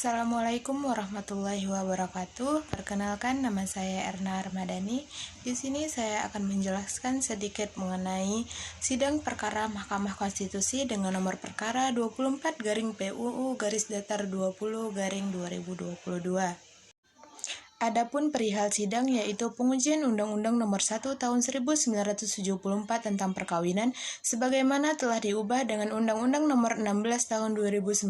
Assalamualaikum warahmatullahi wabarakatuh. Perkenalkan, nama saya Erna Armadani. Di sini saya akan menjelaskan sedikit mengenai sidang perkara Mahkamah Konstitusi dengan nomor perkara 24/PUU-20 2022. Adapun perihal sidang yaitu pengujian Undang-Undang Nomor 1 Tahun 1974 tentang perkawinan sebagaimana telah diubah dengan Undang-Undang Nomor 16 Tahun 2019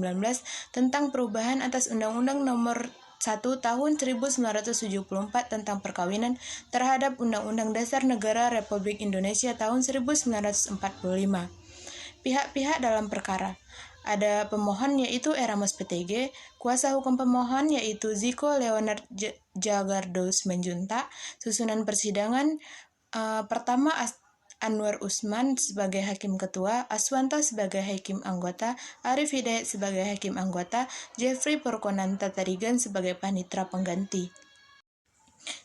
tentang perubahan atas Undang-Undang Nomor 1 Tahun 1974 tentang perkawinan terhadap Undang-Undang Dasar Negara Republik Indonesia Tahun 1945. Pihak-pihak dalam perkara. Ada pemohon yaitu Eramos PTG, kuasa hukum pemohon yaitu Ziko Leonard Jagardos Menjuntak. Susunan persidangan pertama Anwar Usman sebagai hakim ketua, Aswanto sebagai hakim anggota, Arif Hidayat sebagai hakim anggota, Jeffrey Purkonanta Tarigan sebagai panitera pengganti.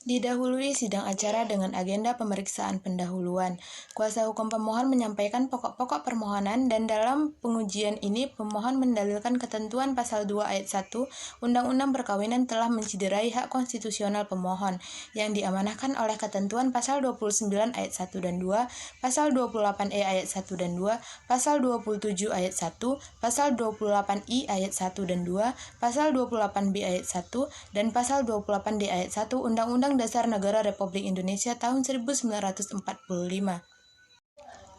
Didahului sidang acara dengan agenda pemeriksaan pendahuluan. Kuasa hukum pemohon menyampaikan pokok-pokok permohonan dan dalam pengujian ini pemohon mendalilkan ketentuan pasal 2 ayat 1 Undang-Undang Perkawinan telah menciderai hak konstitusional pemohon yang diamanahkan oleh ketentuan pasal 29 ayat 1 dan 2, pasal 28E ayat 1 dan 2, pasal 27 ayat 1, pasal 28I ayat 1 dan 2, pasal 28B ayat 1 dan pasal 28D ayat 1 Undang-Undang Dasar Negara Republik Indonesia tahun 1945.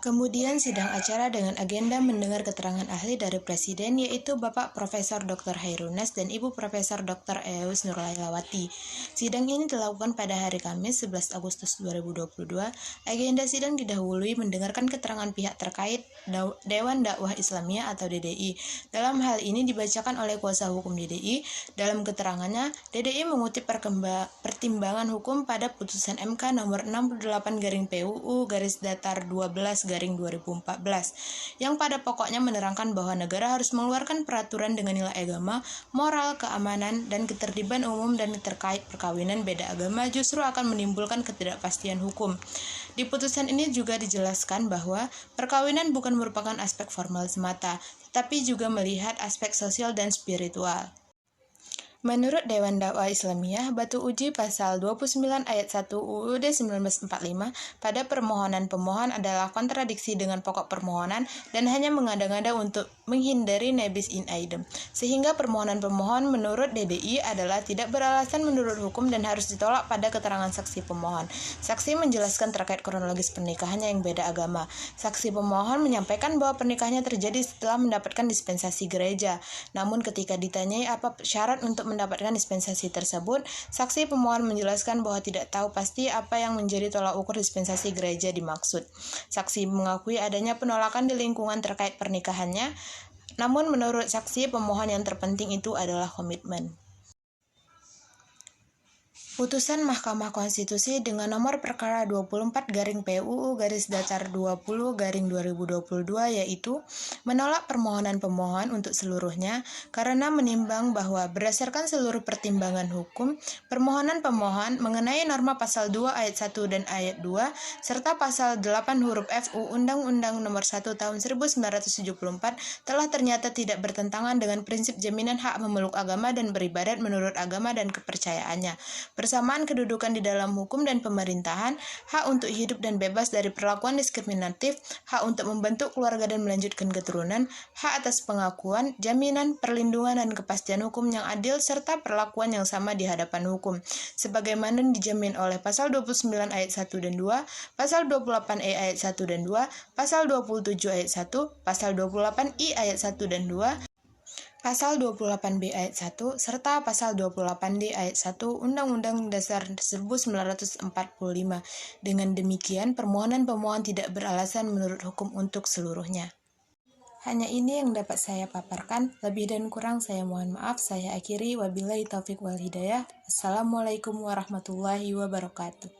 Kemudian sidang acara dengan agenda mendengar keterangan ahli dari Presiden yaitu Bapak Profesor Dr. Hairunas dan Ibu Profesor Dr. Eus Nurlailawati. Sidang ini dilakukan pada hari Kamis 11 Agustus 2022. Agenda sidang didahului mendengarkan keterangan pihak terkait Dewan Dakwah Islamiyah atau DDI. Dalam hal ini dibacakan oleh kuasa hukum DDI. Dalam keterangannya, DDI mengutip pertimbangan hukum pada putusan MK nomor 68/PUU-12/2014 yang pada pokoknya menerangkan bahwa negara harus mengeluarkan peraturan dengan nilai agama, moral, keamanan, dan ketertiban umum dan terkait perkawinan beda agama justru akan menimbulkan ketidakpastian hukum. Di putusan ini juga dijelaskan bahwa perkawinan bukan merupakan aspek formal semata, tetapi juga melihat aspek sosial dan spiritual. Menurut Dewan Dakwah Islamiyah, batu uji pasal 29 ayat 1 UUD 1945 pada permohonan pemohon adalah kontradiksi dengan pokok permohonan dan hanya mengada-ngada untuk menghindari nebis in idem, sehingga permohonan pemohon menurut DDI adalah tidak beralasan menurut hukum dan harus ditolak pada keterangan saksi pemohon. Saksi menjelaskan terkait kronologis pernikahannya yang beda agama. Saksi pemohon menyampaikan bahwa pernikahannya terjadi setelah mendapatkan dispensasi gereja. Namun ketika ditanyai apa syarat untuk mendapatkan dispensasi tersebut, saksi pemohon menjelaskan bahwa tidak tahu pasti apa yang menjadi tolak ukur dispensasi gereja dimaksud. Saksi mengakui adanya penolakan di lingkungan terkait pernikahannya, namun menurut saksi pemohon yang terpenting itu adalah komitmen. Putusan Mahkamah Konstitusi dengan nomor perkara 24/PUU-20/2022 yaitu menolak permohonan pemohon untuk seluruhnya karena menimbang bahwa berdasarkan seluruh pertimbangan hukum, permohonan pemohon mengenai norma pasal 2 ayat 1 dan ayat 2 serta pasal 8 huruf F Undang-Undang Nomor 1 Tahun 1974 telah ternyata tidak bertentangan dengan prinsip jaminan hak memeluk agama dan beribadat menurut agama dan kepercayaannya. Bersamaan kedudukan di dalam hukum dan pemerintahan, hak untuk hidup dan bebas dari perlakuan diskriminatif, hak untuk membentuk keluarga dan melanjutkan keturunan, hak atas pengakuan, jaminan, perlindungan dan kepastian hukum yang adil serta perlakuan yang sama di hadapan hukum, sebagaimana dijamin oleh pasal 29 ayat 1 dan 2, pasal 28E ayat 1 dan 2, pasal 27 ayat 1, pasal 28I ayat 1 dan 2, Pasal 28B ayat 1, serta Pasal 28D ayat 1 Undang-Undang Dasar 1945. Dengan demikian, permohonan pemohon tidak beralasan menurut hukum untuk seluruhnya. Hanya ini yang dapat saya paparkan, lebih dan kurang saya mohon maaf. Saya akhiri, wabillahi taufiq wal hidayah. Assalamualaikum warahmatullahi wabarakatuh.